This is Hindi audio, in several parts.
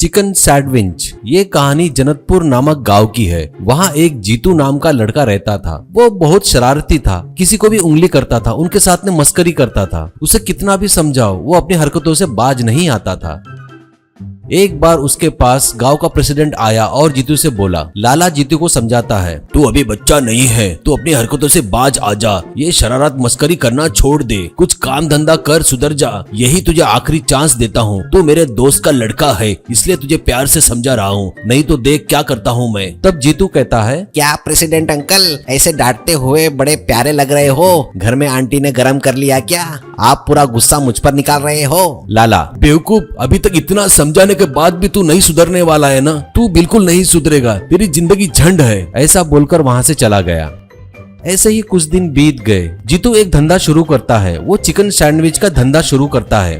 Chicken sandwich. ये कहानी जनकपुर नामक गांव की है। वहाँ एक जीतू नाम का लड़का रहता था। वो बहुत शरारती था, किसी को भी उंगली करता था, उनके साथ में मस्करी करता था। उसे कितना भी समझाओ वो अपनी हरकतों से बाज नहीं आता था। एक बार उसके पास गांव का प्रेसिडेंट आया और जीतू से बोला, लाला जीतू को समझाता है, तू अभी बच्चा नहीं है, तू अपनी हरकतों से बाज आ जा, ये शरारत मस्करी करना छोड़ दे, कुछ काम धंधा कर, सुधर जा, यही तुझे आखिरी चांस देता हूँ। तू मेरे दोस्त का लड़का है, इसलिए तुझे प्यार से समझा रहा हूँ, नहीं तो देख क्या करता हूँ मैं। तब जीतू कहता है, क्या प्रेसिडेंट अंकल ऐसे डांटते हुए बड़े प्यारे लग रहे हो, घर में आंटी ने गरम कर लिया क्या? आप पूरा गुस्सा मुझ पर निकाल रहे हो। लाला, बेवकूफ, अभी तक इतना समझाने के बाद भी तू नहीं सुधरने वाला है ना, तू बिल्कुल नहीं सुधरेगा, तेरी जिंदगी झंड है। ऐसा बोलकर वहाँ से चला गया। ऐसे ही कुछ दिन बीत गए। जीतू एक धंधा शुरू करता है। वो चिकन सैंडविच का धंधा शुरू करता है।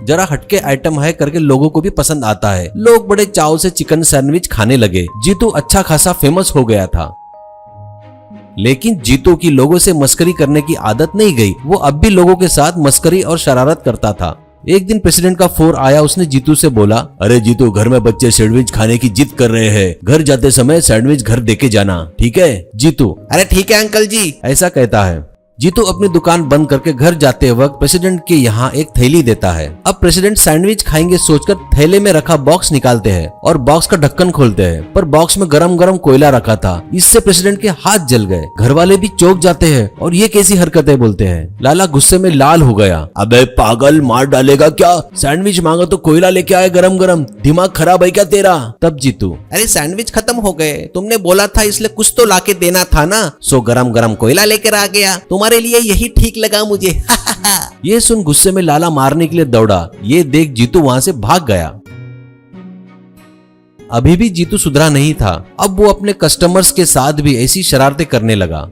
जरा हटके आइटम है करके लोगों को भी पसंद आता है। लोग बड़े चाव से चिकन सैंडविच खाने लगे। जीतू अच्छा खासा फेमस हो गया था। लेकिन जीतू की लोगों से मस्करी करने की आदत नहीं गई। वो अब भी लोगों के साथ मस्करी और शरारत करता था। एक दिन प्रेसिडेंट का फोन आया। उसने जीतू से बोला, अरे जीतू, घर में बच्चे सैंडविच खाने की जिद कर रहे हैं, घर जाते समय सैंडविच घर देके जाना, ठीक है? जीतू, अरे ठीक है अंकल जी, ऐसा कहता है। जीतू अपनी दुकान बंद करके घर जाते वक्त प्रेसिडेंट के यहाँ एक थैली देता है। अब प्रेसिडेंट सैंडविच खाएंगे सोचकर थैले में रखा बॉक्स निकालते हैं और बॉक्स का ढक्कन खोलते हैं, पर बॉक्स में गरम गरम कोयला रखा था। इससे प्रेसिडेंट के हाथ जल गए। घर वाले भी चौंक जाते हैं और ये कैसी हरकतें बोलते हैं। लाला गुस्से में लाल हो गया। अबे पागल, मार डालेगा क्या? सैंडविच मांगा तो कोयला लेके आए गरम गरम, दिमाग खराब है क्या तेरा? तब जीतू, अरे सैंडविच खत्म हो गए, तुमने बोला था इसलिए कुछ तो लाके देना था ना, सो गरम गरम कोयला लेकर आ गया, तुम्हारे लिए यही ठीक लगा मुझे। ये सुन गुस्से में लाला मारने के लिए दौड़ा। ये देख जीतू वहां से भाग गया। अभी भी जीतू सुधरा नहीं था। अब वो अपने कस्टमर्स के साथ भी ऐसी शरारतें करने लगा।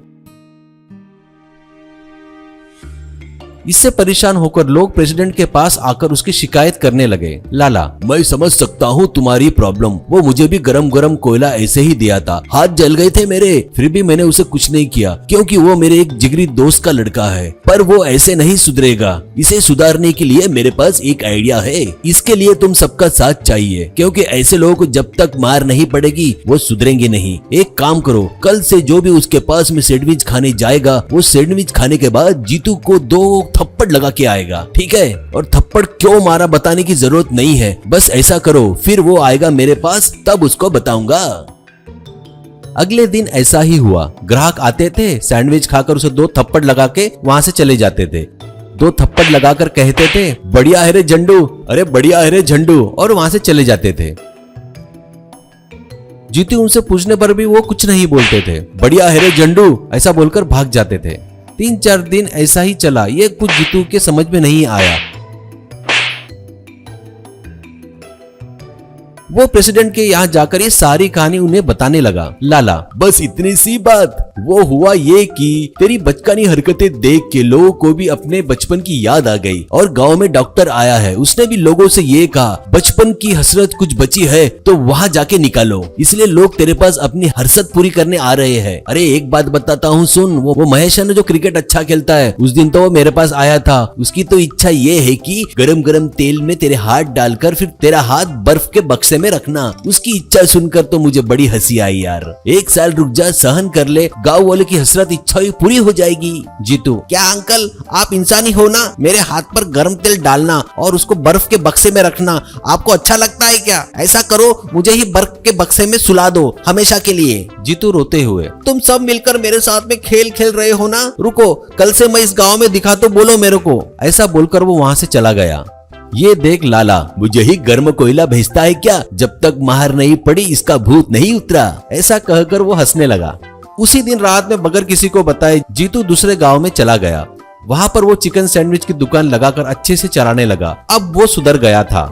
इससे परेशान होकर लोग प्रेसिडेंट के पास आकर उसकी शिकायत करने लगे। लाला, मैं समझ सकता हूँ तुम्हारी प्रॉब्लम, वो मुझे भी गरम गरम कोयला ऐसे ही दिया था, हाथ जल गए थे मेरे, फिर भी मैंने उसे कुछ नहीं किया क्योंकि वो मेरे एक जिगरी दोस्त का लड़का है। पर वो ऐसे नहीं सुधरेगा। इसे सुधारने के लिए मेरे पास एक आइडिया है। इसके लिए तुम सबका साथ चाहिए, क्योंकि ऐसे लोगों को जब तक मार नहीं पड़ेगी वो सुधरेंगे नहीं। एक काम करो, कल से जो भी उसके पास में सैंडविच खाने जाएगा, वो सैंडविच खाने के बाद जीतू को 2 थप्पड़ लगा के आएगा, ठीक है? और थप्पड़ क्यों मारा बताने की जरूरत नहीं है, बस ऐसा करो, फिर वो आएगा मेरे पास, तब उसको बताऊंगा। अगले दिन ऐसा ही हुआ। ग्राहक आते थे, सैंडविच खाकर उसे 2 थप्पड़ लगा के वहां से चले जाते थे। 2 थप्पड़ लगाकर कहते थे, बढ़िया है रे झंडू, अरे बढ़िया है रे झंडू, और वहां से चले जाते थे। जीतू उनसे पूछने पर भी वो कुछ नहीं बोलते थे। बढ़िया है रे झंडू ऐसा बोलकर भाग जाते थे। 3-4 दिन ऐसा ही चला। ये कुछ जीतू के समझ में नहीं आया। वो प्रेसिडेंट के यहाँ जाकर ये सारी कहानी उन्हें बताने लगा। लाला, बस इतनी सी बात। वो हुआ ये कि तेरी बचकानी हरकतें देख के लोगों को भी अपने बचपन की याद आ गई और गांव में डॉक्टर आया है। उसने भी लोगों से ये कहा, बचपन की हसरत कुछ बची है तो वहाँ जाके निकालो, इसलिए लोग तेरे पास अपनी हसरत पूरी करने आ रहे हैं। अरे एक बात बताता हूँ सुन, वो महेश है ना जो क्रिकेट अच्छा खेलता है, उस दिन तो वो मेरे पास आया था। उसकी तो इच्छा ये है कि गरम गरम तेल में तेरे हाथ डालकर फिर तेरा हाथ बर्फ के बक्से में रखना। उसकी इच्छा सुनकर तो मुझे बड़ी हंसी आई यार। 1 साल रुक जा, सहन कर ले, गांव वाले की हसरत इच्छा ही पूरी हो जाएगी। जीतू, क्या अंकल आप इंसानी हो ना, मेरे हाथ पर गर्म तेल डालना और उसको बर्फ के बक्से में रखना आपको अच्छा लगता है क्या? ऐसा करो, मुझे ही बर्फ के बक्से में सुला दो हमेशा के लिए। जीतू रोते हुए, तुम सब मिलकर मेरे साथ में खेल खेल रहे हो ना, रुको, कल से मैं इस गाँव में दिखा तो बोलो मेरे को। ऐसा बोलकर वो वहाँ से चला गया। ये देख लाला, मुझे ही गर्म कोयला भेजता है क्या? जब तक मार नहीं पड़ी इसका भूत नहीं उतरा। ऐसा कहकर वो हंसने लगा। उसी दिन रात में बगैर किसी को बताए जीतू दूसरे गांव में चला गया। वहां पर वो चिकन सैंडविच की दुकान लगाकर अच्छे से चलाने लगा। अब वो सुधर गया था।